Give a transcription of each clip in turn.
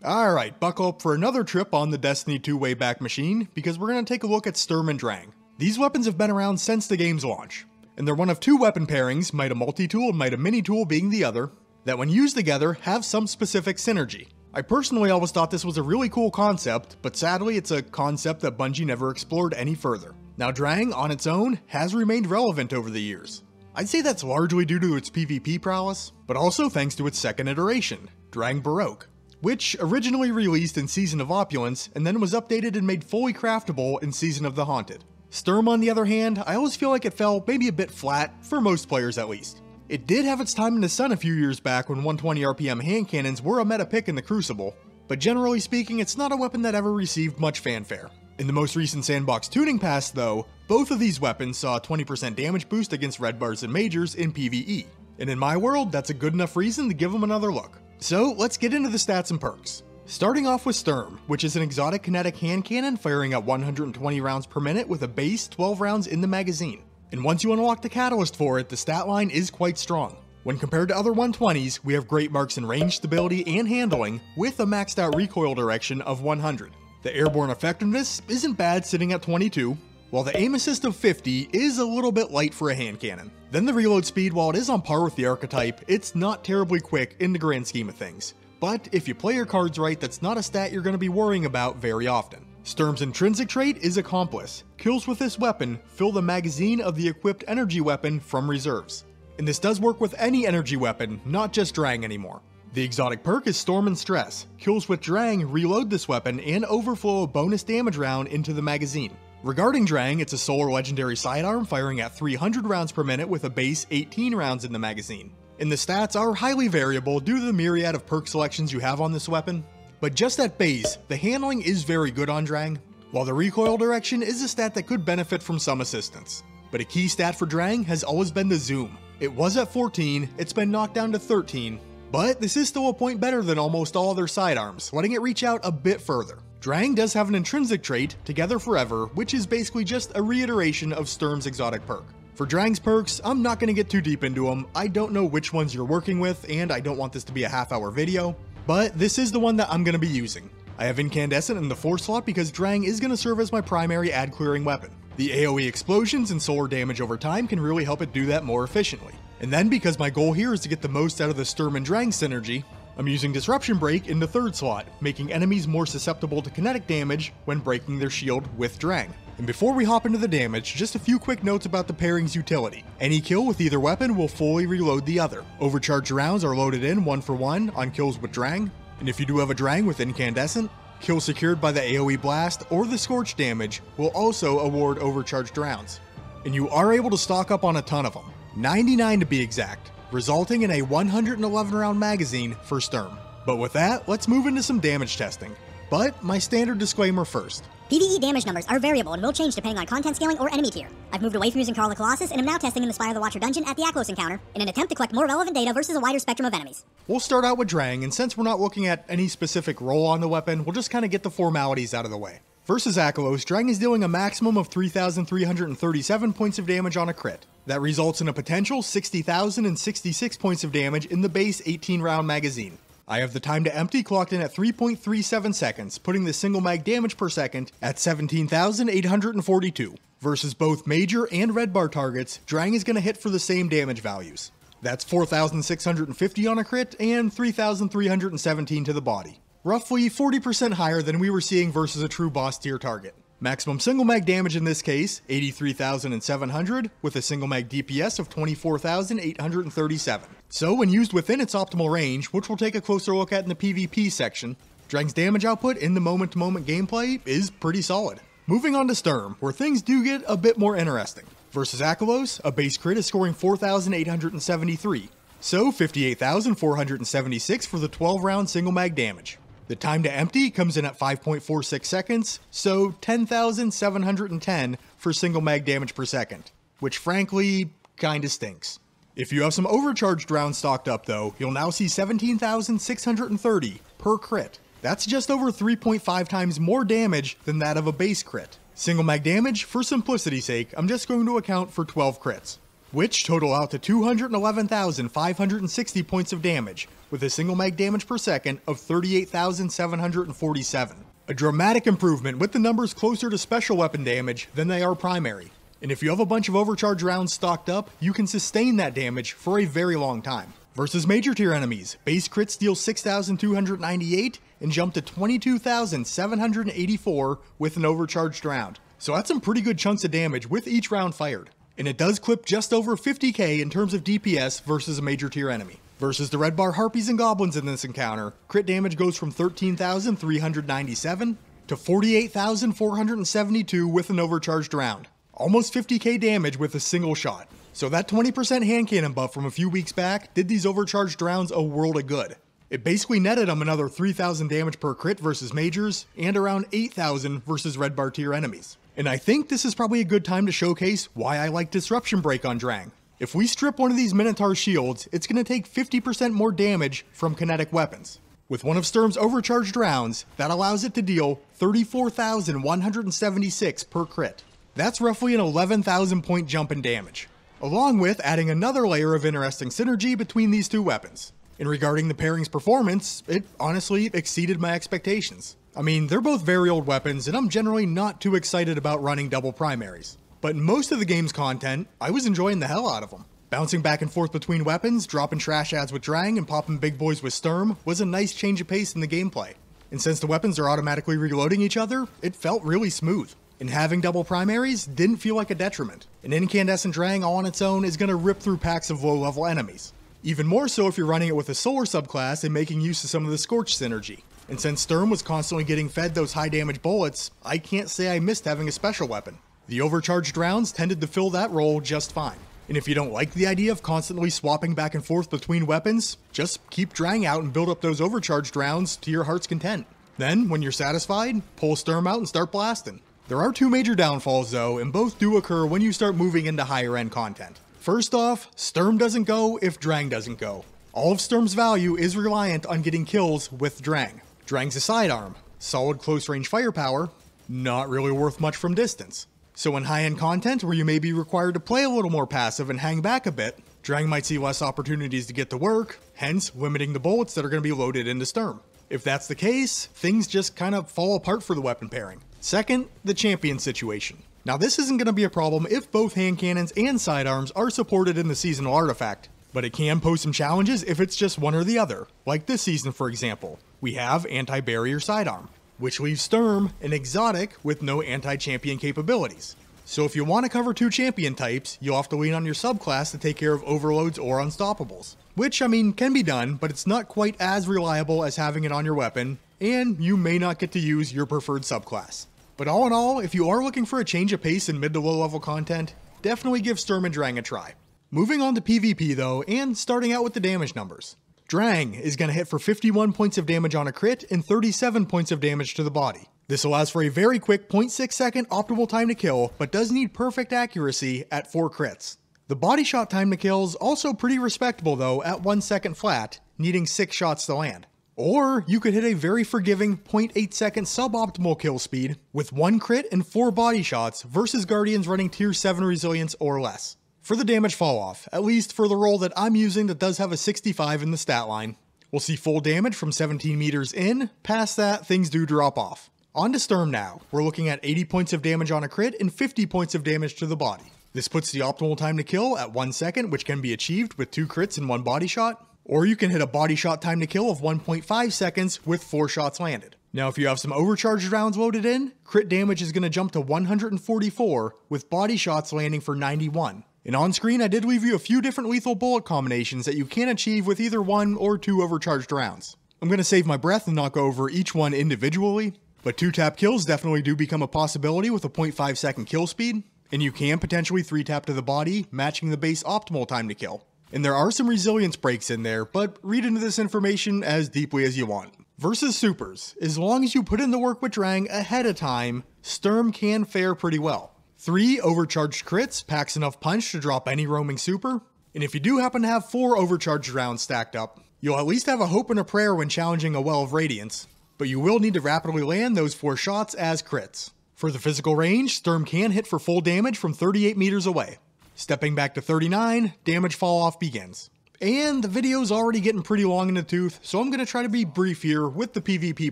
Alright, buckle up for another trip on the Destiny 2 Wayback Machine, because we're going to take a look at Sturm and Drang. These weapons have been around since the game's launch, and they're one of two weapon pairings, might a multi-tool and might a mini-tool being the other, that when used together have some specific synergy. I personally always thought this was a really cool concept, but sadly it's a concept that Bungie never explored any further. Now Drang, on its own, has remained relevant over the years. I'd say that's largely due to its PvP prowess, but also thanks to its second iteration, Drang Baroque, which originally released in Season of Opulence and then was updated and made fully craftable in Season of the Haunted. Sturm, on the other hand, I always feel like it fell maybe a bit flat, for most players at least. It did have its time in the sun a few years back when 120 RPM hand cannons were a meta pick in the Crucible, but generally speaking it's not a weapon that ever received much fanfare. In the most recent Sandbox tuning pass though, both of these weapons saw a 20% damage boost against red bars and majors in PvE, and in my world that's a good enough reason to give them another look. So let's get into the stats and perks. Starting off with Sturm, which is an exotic kinetic hand cannon firing at 120 rounds per minute with a base 12 rounds in the magazine. And once you unlock the catalyst for it, the stat line is quite strong. When compared to other 120s, we have great marks in range stability and handling, with a maxed out recoil direction of 100. The airborne effectiveness isn't bad, sitting at 22, while the aim assist of 50 is a little bit light for a hand cannon. Then the reload speed, while it is on par with the archetype, it's not terribly quick in the grand scheme of things. But if you play your cards right, that's not a stat you're going to be worrying about very often. Sturm's intrinsic trait is Accomplice. Kills with this weapon fill the magazine of the equipped energy weapon from reserves. And this does work with any energy weapon, not just Drang anymore. The exotic perk is Storm and Stress. Kills with Drang reload this weapon and overflow a bonus damage round into the magazine. Regarding Drang, it's a solar legendary sidearm firing at 300 rounds per minute with a base 18 rounds in the magazine. And the stats are highly variable due to the myriad of perk selections you have on this weapon. But just at base, the handling is very good on Drang, while the recoil direction is a stat that could benefit from some assistance. But a key stat for Drang has always been the zoom. It was at 14, it's been knocked down to 13, but this is still a point better than almost all other sidearms, letting it reach out a bit further. Drang does have an intrinsic trait, Together Forever, which is basically just a reiteration of Sturm's exotic perk. For Drang's perks, I'm not going to get too deep into them, I don't know which ones you're working with, and I don't want this to be a half-hour video, but this is the one that I'm going to be using. I have Incandescent in the 4 slot because Drang is going to serve as my primary ad clearing weapon. The AoE explosions and solar damage over time can really help it do that more efficiently. And then because my goal here is to get the most out of the Sturm and Drang synergy, I'm using Disruption Break in the 3rd slot, making enemies more susceptible to kinetic damage when breaking their shield with Drang. And before we hop into the damage, just a few quick notes about the pairing's utility. Any kill with either weapon will fully reload the other. Overcharged rounds are loaded in 1 for 1 on kills with Drang, and if you do have a Drang with Incandescent, kills secured by the AoE blast or the Scorch damage will also award overcharged rounds. And you are able to stock up on a ton of them, 99 to be exact, resulting in a 111 round magazine for Sturm. But with that, let's move into some damage testing. But my standard disclaimer first. PvE damage numbers are variable and will change depending on content scaling or enemy tier. I've moved away from using Karl the Colossus and am now testing in the Spire the Watcher dungeon at the Aklos encounter in an attempt to collect more relevant data versus a wider spectrum of enemies. We'll start out with Drang, and since we're not looking at any specific role on the weapon, we'll just kind of get the formalities out of the way. Versus Aklos, Drang is dealing a maximum of 3,337 points of damage on a crit. That results in a potential 60,066 points of damage in the base 18 round magazine. I have the time to empty clocked in at 3.37 seconds, putting the single mag damage per second at 17,842. Versus both major and red bar targets, Drang is going to hit for the same damage values. That's 4,650 on a crit and 3,317 to the body. Roughly 40% higher than we were seeing versus a true boss tier target. Maximum single mag damage in this case, 83,700, with a single mag DPS of 24,837. So when used within its optimal range, which we'll take a closer look at in the PvP section, Drang's damage output in the moment-to-moment gameplay is pretty solid. Moving on to Sturm, where things do get a bit more interesting. Versus Aklos, a base crit is scoring 4,873, so 58,476 for the 12 round single mag damage. The time to empty comes in at 5.46 seconds, so 10,710 for single mag damage per second, which frankly kinda stinks. If you have some overcharged rounds stocked up though, you'll now see 17,630 per crit. That's just over 3.5 times more damage than that of a base crit. Single mag damage, for simplicity's sake, I'm just going to account for 12 crits. which total out to 211,560 points of damage, with a single mag damage per second of 38,747. A dramatic improvement with the numbers closer to special weapon damage than they are primary. And if you have a bunch of overcharge rounds stocked up, you can sustain that damage for a very long time. Versus major tier enemies, base crits deal 6,298 and jump to 22,784 with an overcharged round. So that's some pretty good chunks of damage with each round fired. And it does clip just over 50k in terms of DPS versus a major tier enemy. Versus the red bar harpies and goblins in this encounter, crit damage goes from 13,397 to 48,472 with an overcharged round. Almost 50k damage with a single shot. So that 20% hand cannon buff from a few weeks back did these overcharged rounds a world of good. It basically netted them another 3,000 damage per crit versus majors, and around 8,000 versus red bar tier enemies. And I think this is probably a good time to showcase why I like Disruption Break on Drang. If we strip one of these Minotaur shields, it's going to take 50% more damage from kinetic weapons. With one of Sturm's overcharged rounds, that allows it to deal 34,176 per crit. That's roughly an 11,000 point jump in damage, along with adding another layer of interesting synergy between these two weapons. And regarding the pairing's performance, it honestly exceeded my expectations. I mean, they're both very old weapons, and I'm generally not too excited about running double primaries. But in most of the game's content, I was enjoying the hell out of them. Bouncing back and forth between weapons, dropping trash adds with Drang, and popping big boys with Sturm was a nice change of pace in the gameplay. And since the weapons are automatically reloading each other, it felt really smooth. And having double primaries didn't feel like a detriment. An incandescent Drang all on its own is going to rip through packs of low-level enemies. Even more so if you're running it with a solar subclass and making use of some of the Scorch synergy. And since Sturm was constantly getting fed those high damage bullets, I can't say I missed having a special weapon. The overcharged rounds tended to fill that role just fine. And if you don't like the idea of constantly swapping back and forth between weapons, just keep Drang out and build up those overcharged rounds to your heart's content. Then, when you're satisfied, pull Sturm out and start blasting. There are two major downfalls though, and both do occur when you start moving into higher end content. First off, Sturm doesn't go if Drang doesn't go. All of Sturm's value is reliant on getting kills with Drang. Drang's a sidearm, solid close range firepower, not really worth much from distance. So in high end content where you may be required to play a little more passive and hang back a bit, Drang might see less opportunities to get to work, hence limiting the bullets that are going to be loaded into Sturm. If that's the case, things just kind of fall apart for the weapon pairing. Second, the champion situation. Now this isn't going to be a problem if both hand cannons and sidearms are supported in the seasonal artifact, but it can pose some challenges if it's just one or the other, like this season for example. We have anti-barrier sidearm, which leaves Sturm an exotic with no anti-champion capabilities. So if you want to cover two champion types, you'll have to lean on your subclass to take care of overloads or unstoppables. Which, I mean, can be done, but it's not quite as reliable as having it on your weapon, and you may not get to use your preferred subclass. But all in all, if you are looking for a change of pace in mid to low level content, definitely give Sturm and Drang a try. Moving on to PvP though, and starting out with the damage numbers. Drang is going to hit for 51 points of damage on a crit and 37 points of damage to the body. This allows for a very quick 0.6 second optimal time to kill, but does need perfect accuracy at 4 crits. The body shot time to kill is also pretty respectable though at 1 second flat, needing 6 shots to land. Or you could hit a very forgiving 0.8 second suboptimal kill speed with 1 crit and 4 body shots versus Guardians running tier 7 resilience or less. For the damage fall off, at least for the roll that I'm using that does have a 65 in the stat line, we'll see full damage from 17 meters in. Past that, things do drop off. On to Sturm now. We're looking at 80 points of damage on a crit and 50 points of damage to the body. This puts the optimal time to kill at 1 second, which can be achieved with 2 crits and 1 body shot. Or you can hit a body shot time to kill of 1.5 seconds with 4 shots landed. Now if you have some overcharged rounds loaded in, crit damage is going to jump to 144 with body shots landing for 91. And on screen I did leave you a few different lethal bullet combinations that you can achieve with either 1 or 2 overcharged rounds. I'm going to save my breath and not go over each one individually, but 2-tap kills definitely do become a possibility with a 0.5 second kill speed, and you can potentially 3-tap to the body, matching the base optimal time to kill. And there are some resilience breaks in there, but read into this information as deeply as you want. Versus supers, as long as you put in the work with Drang ahead of time, Sturm can fare pretty well. 3 overcharged crits packs enough punch to drop any roaming super, and if you do happen to have 4 overcharged rounds stacked up, you'll at least have a hope and a prayer when challenging a Well of Radiance, but you will need to rapidly land those 4 shots as crits. For the physical range, Sturm can hit for full damage from 38 meters away. Stepping back to 39, damage fall off begins. And the video's already getting pretty long in the tooth, so I'm going to try to be brief here with the PvP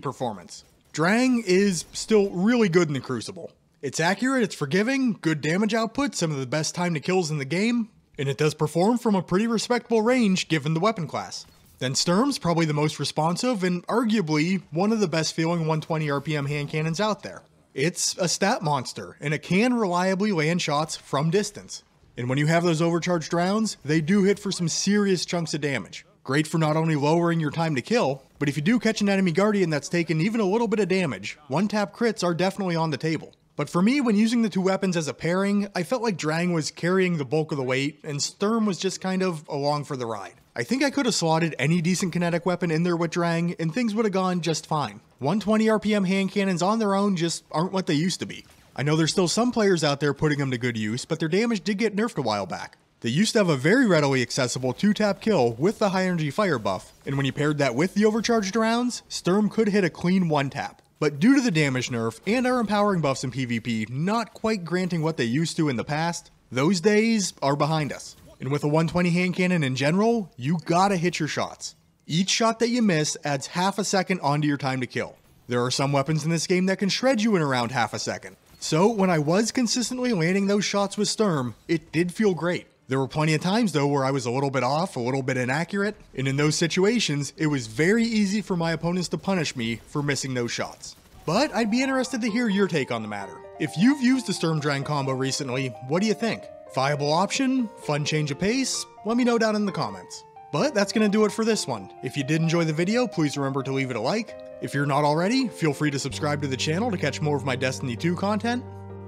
performance. Drang is still really good in the Crucible. It's accurate, it's forgiving, good damage output, some of the best time to kills in the game, and it does perform from a pretty respectable range given the weapon class. Then Sturm's probably the most responsive and arguably one of the best feeling 120 RPM hand cannons out there. It's a stat monster, and it can reliably land shots from distance. And when you have those overcharged rounds, they do hit for some serious chunks of damage. Great for not only lowering your time to kill, but if you do catch an enemy guardian that's taken even a little bit of damage, one-tap crits are definitely on the table. But for me, when using the two weapons as a pairing, I felt like Drang was carrying the bulk of the weight, and Sturm was just kind of along for the ride. I think I could have slotted any decent kinetic weapon in there with Drang, and things would have gone just fine. 120 RPM hand cannons on their own just aren't what they used to be. I know there's still some players out there putting them to good use, but their damage did get nerfed a while back. They used to have a very readily accessible 2-tap kill with the high energy fire buff, and when you paired that with the overcharged rounds, Sturm could hit a clean 1-tap. But due to the damage nerf and our empowering buffs in PvP not quite granting what they used to in the past, those days are behind us. And with a 120 hand cannon in general, you gotta hit your shots. Each shot that you miss adds half a second onto your time to kill. There are some weapons in this game that can shred you in around half a second. So when I was consistently landing those shots with Sturm, it did feel great. There were plenty of times though where I was a little bit off, a little bit inaccurate, and in those situations, it was very easy for my opponents to punish me for missing those shots. But I'd be interested to hear your take on the matter. If you've used the Sturm Drang combo recently, what do you think? Viable option? Fun change of pace? Let me know down in the comments. But that's going to do it for this one. If you did enjoy the video, please remember to leave it a like. If you're not already, feel free to subscribe to the channel to catch more of my Destiny 2 content.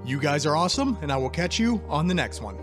You guys are awesome, and I will catch you on the next one.